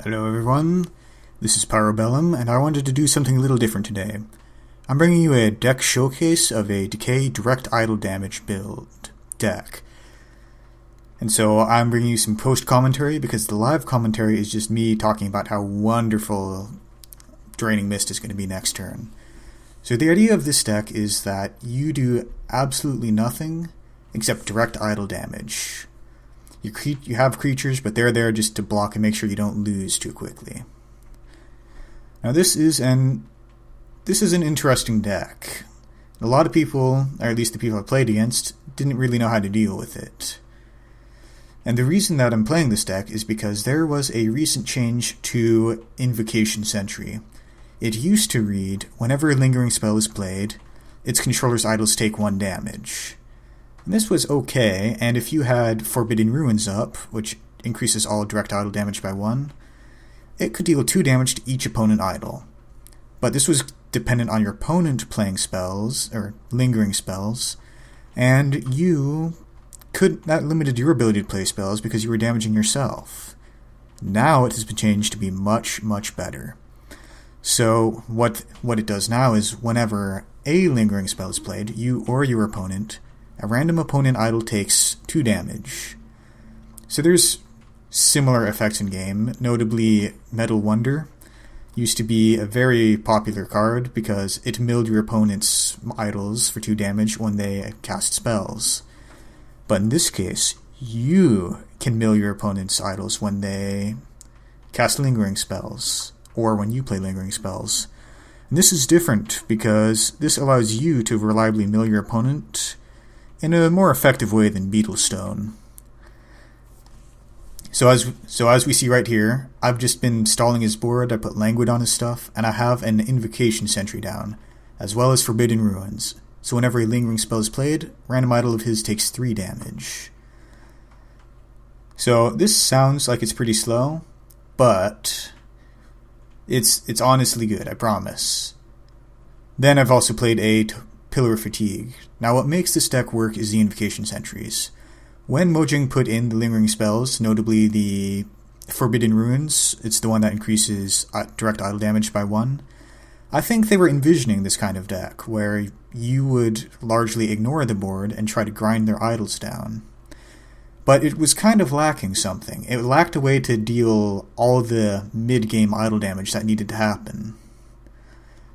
Hello everyone, this is Pyrobellum, and I wanted to do something a little different today. I'm bringing you a deck showcase of a Decay direct idle damage build deck. And so I'm bringing you some post-commentary because the live commentary is just me talking about how wonderful Draining Mist is going to be next turn. So the idea of this deck is that you do absolutely nothing except direct idle damage. You have creatures, but they're there just to block and make sure you don't lose too quickly. Now this is an interesting deck. A lot of people, or at least the people I played against, didn't really know how to deal with it. And the reason that I'm playing this deck is because there was a recent change to Invocation Sentry. It used to read, whenever a lingering spell is played, its controller's idols take 1 damage. And this was okay, and if you had Forbidden Ruins up, which increases all direct idle damage by 1, it could deal 2 damage to each opponent idol. But this was dependent on your opponent playing spells, or lingering spells, and that limited your ability to play spells because you were damaging yourself. Now it has been changed to be much, much better. So what it does now is whenever a lingering spell is played, you or your opponent, a random opponent idol takes 2 damage. So there's similar effects in game, notably Metal Wonder used to be a very popular card because it milled your opponent's idols for 2 damage when they cast spells. But in this case, you can mill your opponent's idols when they cast lingering spells, or when you play lingering spells. And this is different because this allows you to reliably mill your opponent in a more effective way than Beetlestone. So as we see right here, I've just been stalling his board, I put Languid on his stuff, and I have an Invocation Sentry down, as well as Forbidden Ruins. So whenever a lingering spell is played, random idol of his takes 3 damage. So this sounds like it's pretty slow, but it's honestly good, I promise. Then I've also played a Pillar of Fatigue. Now what makes this deck work is the Invocation Sentries. When Mojang put in the lingering spells, notably the Forbidden Ruins, it's the one that increases direct idle damage by 1, I think they were envisioning this kind of deck, where you would largely ignore the board and try to grind their idols down. But it was kind of lacking something. It lacked a way to deal all the mid-game idle damage that needed to happen.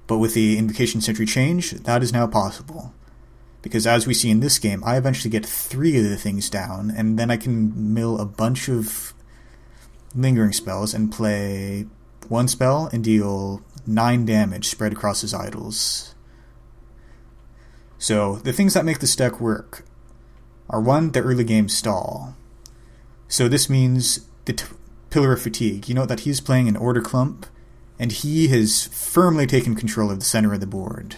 But with the Invocation Sentry change, that is now possible. Because as we see in this game, I eventually get 3 of the things down, and then I can mill a bunch of lingering spells and play 1 spell and deal 9 damage spread across his idols. So the things that make this deck work are 1, the early game stall. So this means the Pillar of Fatigue. You know that he's playing an Order Clump, and he has firmly taken control of the center of the board.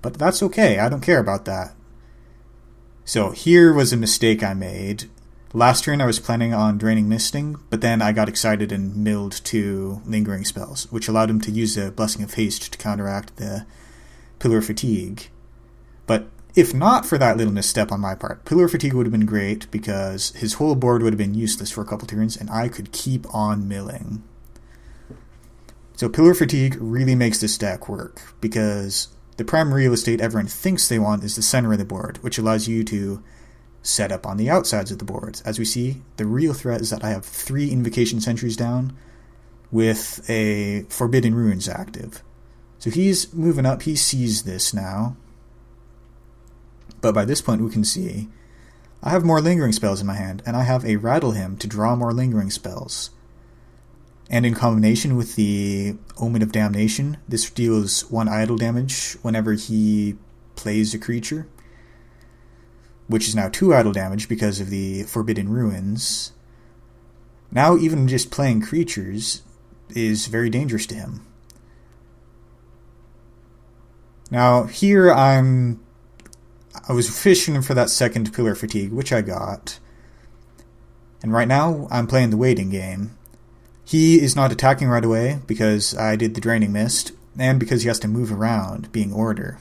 But that's okay, I don't care about that. So here was a mistake I made. Last turn I was planning on Draining Misting, but then I got excited and milled 2 lingering spells, which allowed him to use a Blessing of Haste to counteract the Pillar of Fatigue. But if not for that little misstep on my part, Pillar of Fatigue would have been great because his whole board would have been useless for a couple turns and I could keep on milling. So Pillar of Fatigue really makes this deck work because the prime real estate everyone thinks they want is the center of the board, which allows you to set up on the outsides of the boards. As we see, the real threat is that I have 3 Invocation Sentries down with a Forbidden Ruins active. So he's moving up, he sees this now. But by this point we can see I have more lingering spells in my hand, and I have a Rattle Him to draw more lingering spells. And in combination with the Omen of Damnation, this deals 1 idle damage whenever he plays a creature, which is now 2 idle damage because of the Forbidden Ruins. Now even just playing creatures is very dangerous to him. Now here I was fishing for that second Pillar of Fatigue, which I got. And right now I'm playing the waiting game. He is not attacking right away because I did the Draining Mist, and because he has to move around, being Order.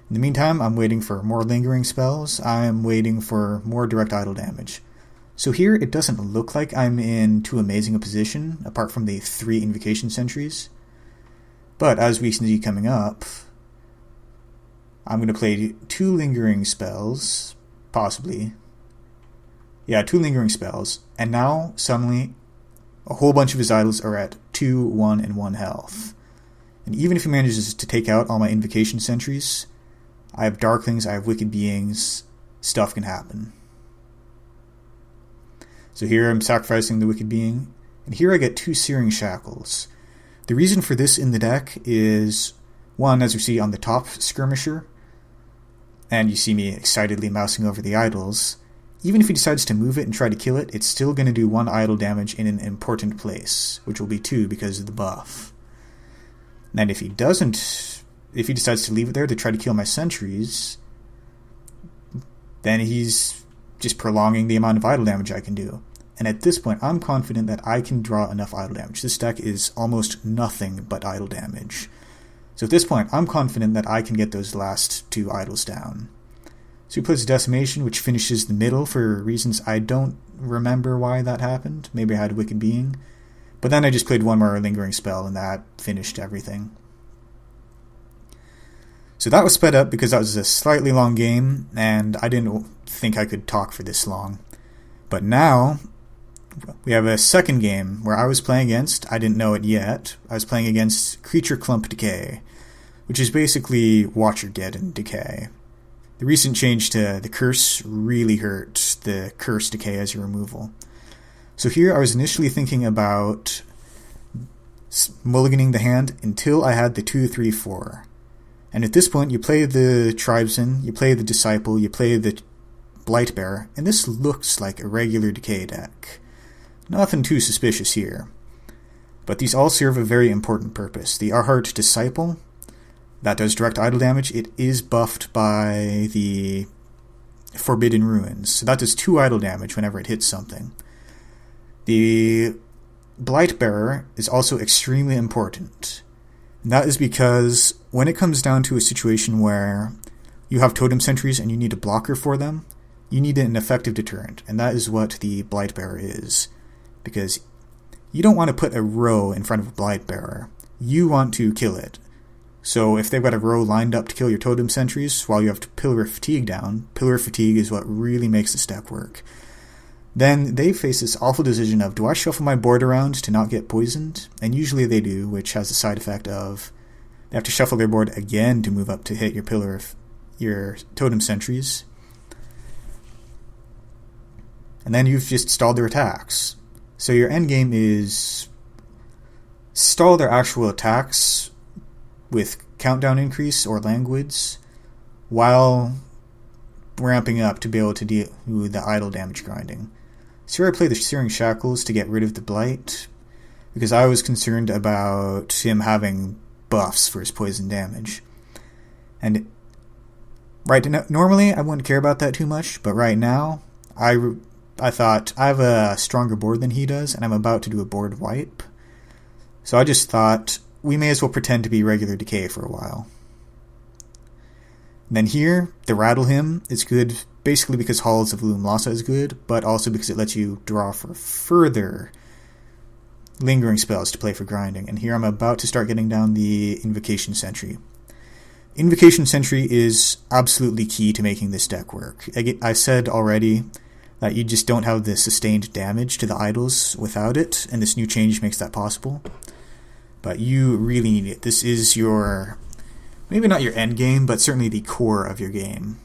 In the meantime, I'm waiting for more lingering spells. I'm waiting for more direct idle damage. So here it doesn't look like I'm in too amazing a position, apart from the 3 invocation sentries. But as we see coming up, I'm going to play 2 lingering spells, possibly. Yeah, 2 lingering spells, and now suddenly a whole bunch of his idols are at 2, 1, and 1 health. And even if he manages to take out all my invocation sentries, I have darklings, I have wicked beings, stuff can happen. So here I'm sacrificing the wicked being, and here I get 2 searing shackles. The reason for this in the deck is, one, as you see on the top skirmisher, and you see me excitedly mousing over the idols, even if he decides to move it and try to kill it, it's still going to do 1 idol damage in an important place, which will be 2 because of the buff. And if he decides to leave it there to try to kill my sentries, then he's just prolonging the amount of idol damage I can do. And at this point, I'm confident that I can draw enough idol damage. This deck is almost nothing but idol damage. So at this point, I'm confident that I can get those last 2 idols down. So he puts Decimation, which finishes the middle for reasons I don't remember why that happened. Maybe I had a Wicked Being. But then I just played 1 more Lingering spell, and that finished everything. So that was sped up because that was a slightly long game, and I didn't think I could talk for this long. But now we have a second game where I was playing against, I didn't know it yet, I was playing against Creature Clump Decay, which is basically Watch Your Dead in Decay. The recent change to the curse really hurt the curse Decay as your removal. So here I was initially thinking about mulliganing the hand until I had the 2, 3, 4. And at this point you play the Tribesman, you play the Disciple, you play the Blightbearer, and this looks like a regular Decay deck. Nothing too suspicious here. But these all serve a very important purpose. The Arhart Disciple, that does direct idol damage. It is buffed by the Forbidden Ruins, so that does 2 idol damage whenever it hits something. The Blightbearer is also extremely important. And that is because when it comes down to a situation where you have totem sentries and you need a blocker for them, you need an effective deterrent, and that is what the Blightbearer is. Because you don't want to put a row in front of a Blightbearer. You want to kill it. So if they've got a row lined up to kill your totem sentries while you have Pillar of Fatigue down, Pillar of Fatigue is what really makes this deck work. Then they face this awful decision of, do I shuffle my board around to not get poisoned? And usually they do, which has the side effect of they have to shuffle their board again to move up to hit your totem sentries. And then you've just stalled their attacks. So your endgame is stall their actual attacks with countdown increase or languids while ramping up to be able to deal with the idle damage grinding. So here I play the Searing Shackles to get rid of the Blight, because I was concerned about him having buffs for his poison damage. And normally I wouldn't care about that too much, but right now I thought I have a stronger board than he does, and I'm about to do a board wipe. So I just thought we may as well pretend to be regular Decay for a while. Then here, the Rattle Him is good basically because Halls of Lumlasa is good, but also because it lets you draw for further lingering spells to play for grinding. And here I'm about to start getting down the Invocation Sentry. Invocation Sentry is absolutely key to making this deck work. I said already that you just don't have the sustained damage to the idols without it, and this new change makes that possible. But you really need it. This is your, maybe not your end game, but certainly the core of your game.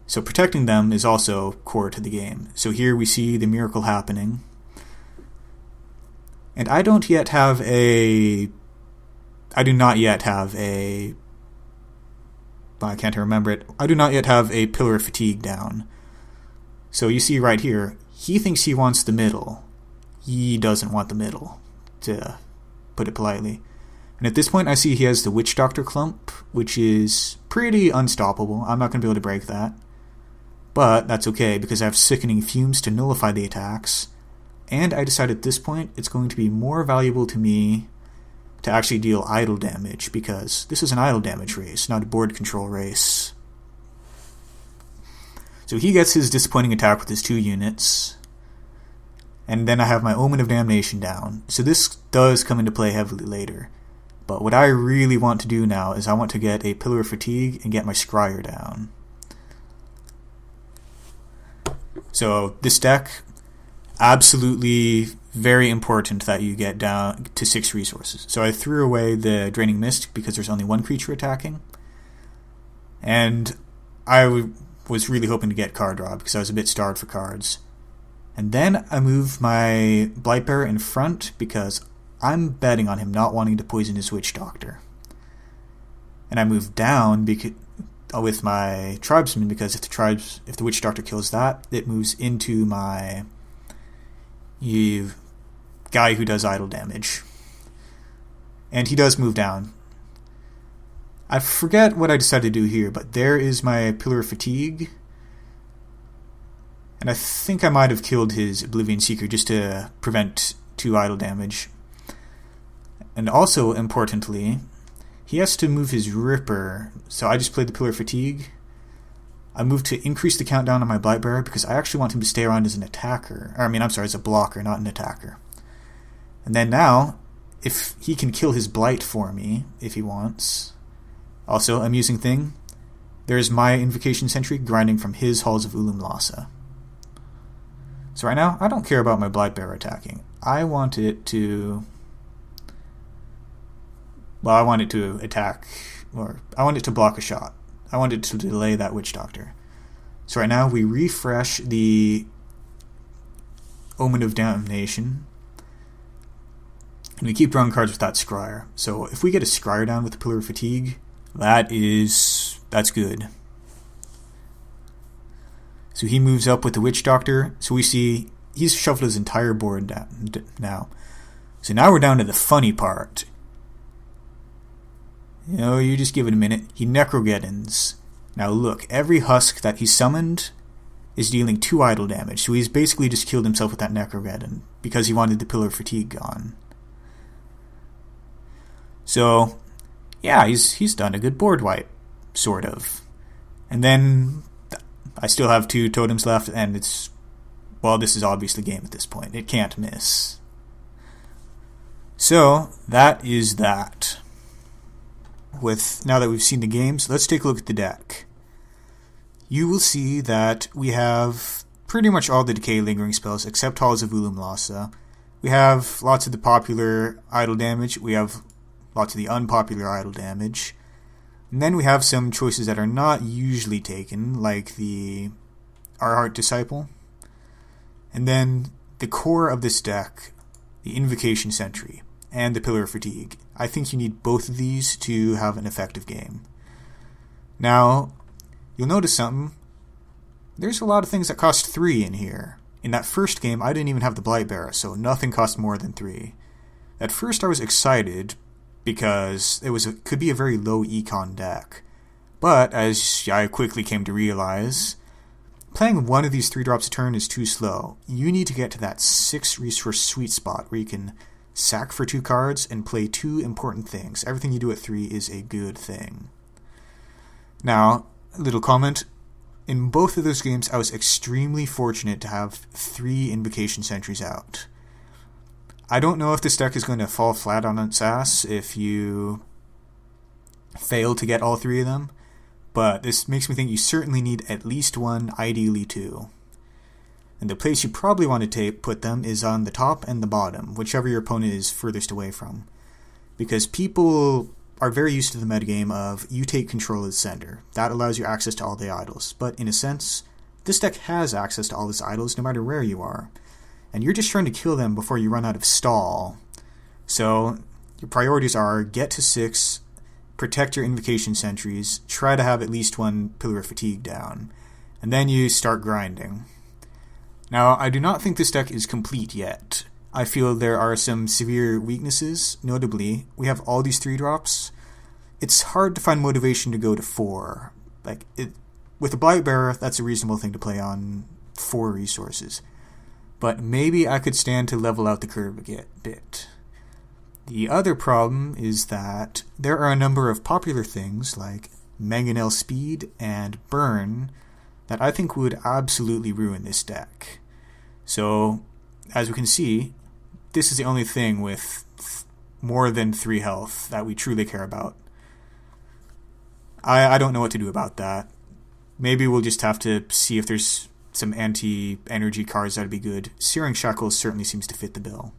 So protecting them is also core to the game. So here we see the miracle happening. And I do not yet have a, I do not yet have a Pillar of Fatigue down. So you see right here, he thinks he wants the middle. He doesn't want the middle, to put it politely. And at this point I see he has the Witch Doctor Clump, which is pretty unstoppable. I'm not going to be able to break that. But that's okay, because I have Sickening Fumes to nullify the attacks. And I decide at this point it's going to be more valuable to me to actually deal idle damage, because this is an idle damage race, not a board control race. So he gets his disappointing attack with his 2 units. And then I have my Omen of Damnation down. So this does come into play heavily later. But what I really want to do now is I want to get a Pillar of Fatigue and get my Scryer down. So this deck, absolutely very important that you get down to 6 resources. So I threw away the Draining Mist because there's only one creature attacking. And I was really hoping to get card draw because I was a bit starved for cards. And then I moved my Blightbearer in front because I'm betting on him not wanting to poison his Witch Doctor. And I moved down with my Tribesman because if the Witch Doctor kills that, it moves into my guy who does idle damage. And he does move down. I forget what I decided to do here, but there is my Pillar of Fatigue. And I think I might have killed his Oblivion Seeker just to prevent 2 idle damage. And also, importantly, he has to move his Ripper. So I just played the Pillar of Fatigue. I moved to increase the countdown on my Blightbearer because I actually want him to stay around as an attacker. As a blocker, not an attacker. And then now, if he can kill his Blight for me, if he wants. Also, amusing thing, there's my Invocation Sentry grinding from his Halls of Ulam Lhasa. So right now, I don't care about my Blightbearer attacking. I want it to attack, or I want it to block a shot. I want it to delay that Witch Doctor. So right now, we refresh the Omen of Damnation, and we keep drawing cards with that Scryer. So if we get a Scryer down with the Pillar of Fatigue, that's good. So he moves up with the Witch Doctor. So we see he's shuffled his entire board down now. So now we're down to the funny part. You just give it a minute. He Necrogeddons. Now look, every husk that he summoned is dealing 2 idle damage. So he's basically just killed himself with that Necrogeddon because he wanted the Pillar of Fatigue gone. So, yeah, he's done a good board wipe, sort of. And then I still have 2 totems left, and this is obviously game at this point. It can't miss. So, that is that. Now that we've seen the games, let's take a look at the deck. You will see that we have pretty much all the Decay lingering spells except Halls of Ulam Lhasa. We have lots of the popular idle damage. We have lots of the unpopular idle damage. And then we have some choices that are not usually taken, like the Arhat Disciple. And then the core of this deck, the Invocation Sentry, and the Pillar of Fatigue. I think you need both of these to have an effective game. Now, you'll notice something. There's a lot of things that cost 3 in here. In that first game, I didn't even have the Blightbearer, so nothing cost more than 3. At first I was excited because it could be a very low econ deck. But, as I quickly came to realize, playing one of these 3 drops a turn is too slow. You need to get to that 6 resource sweet spot where you can sack for 2 cards and play 2 important things. Everything you do at 3 is a good thing. Now, a little comment. In both of those games, I was extremely fortunate to have 3 Invocation Sentries out. I don't know if this deck is going to fall flat on its ass if you fail to get all 3 of them, but this makes me think you certainly need at least 1, ideally 2. And the place you probably want to put them is on the top and the bottom, whichever your opponent is furthest away from. Because people are very used to the metagame of you take control of the center. That allows you access to all the idols. But in a sense, this deck has access to all its idols no matter where you are. And you're just trying to kill them before you run out of stall. So your priorities are get to 6, protect your Invocation Sentries, try to have at least 1 Pillar of Fatigue down, and then you start grinding. Now, I do not think this deck is complete yet. I feel there are some severe weaknesses. Notably, we have all these 3 drops. It's hard to find motivation to go to 4. With a Blightbearer, that's a reasonable thing to play on 4 resources. But maybe I could stand to level out the curve a bit. The other problem is that there are a number of popular things like Mangonel Speed and Burn that I think would absolutely ruin this deck. So as we can see, this is the only thing with more than 3 health that we truly care about. I don't know what to do about that. Maybe we'll just have to see if there's some anti-energy cards that'd be good. Searing Shackles certainly seems to fit the bill.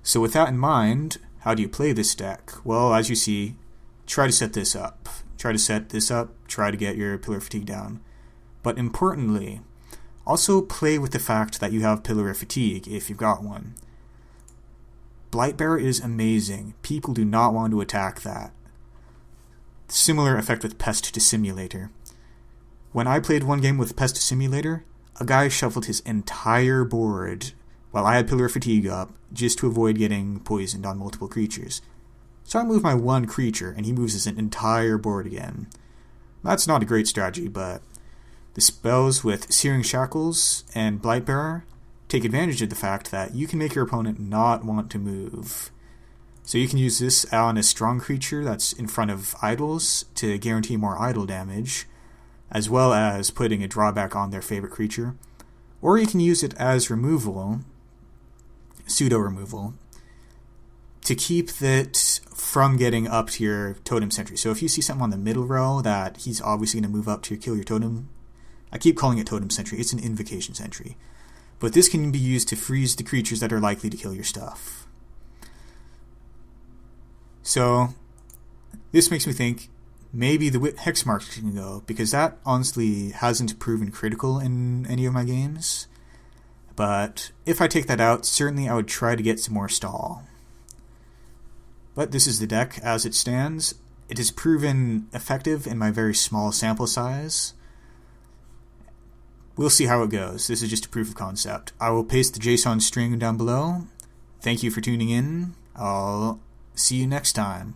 So with that in mind, how do you play this deck? Well, as you see, try to set this up. Try to get your Pillar of Fatigue down. But importantly, also play with the fact that you have Pillar of Fatigue if you've got one. Blightbearer is amazing. People do not want to attack that. Similar effect with Pest Dissimulator. When I played one game with Pest Simulator, a guy shuffled his entire board while I had Pillar of Fatigue up just to avoid getting poisoned on multiple creatures. So I moved my one creature and he moves his entire board again. That's not a great strategy, but the spells with Searing Shackles and Blightbearer take advantage of the fact that you can make your opponent not want to move. So you can use this on a strong creature that's in front of idols to guarantee more idol damage, as well as putting a drawback on their favorite creature. Or you can use it as removal, pseudo-removal, to keep it from getting up to your totem sentry. So if you see something on the middle row that he's obviously going to move up to kill your totem, I keep calling it totem sentry, it's an invocation sentry. But this can be used to freeze the creatures that are likely to kill your stuff. So this makes me think maybe the Hex Mark can go, because that honestly hasn't proven critical in any of my games. But if I take that out, certainly I would try to get some more stall. But this is the deck as it stands. It has proven effective in my very small sample size. We'll see how it goes. This is just a proof of concept. I will paste the JSON string down below. Thank you for tuning in. I'll see you next time.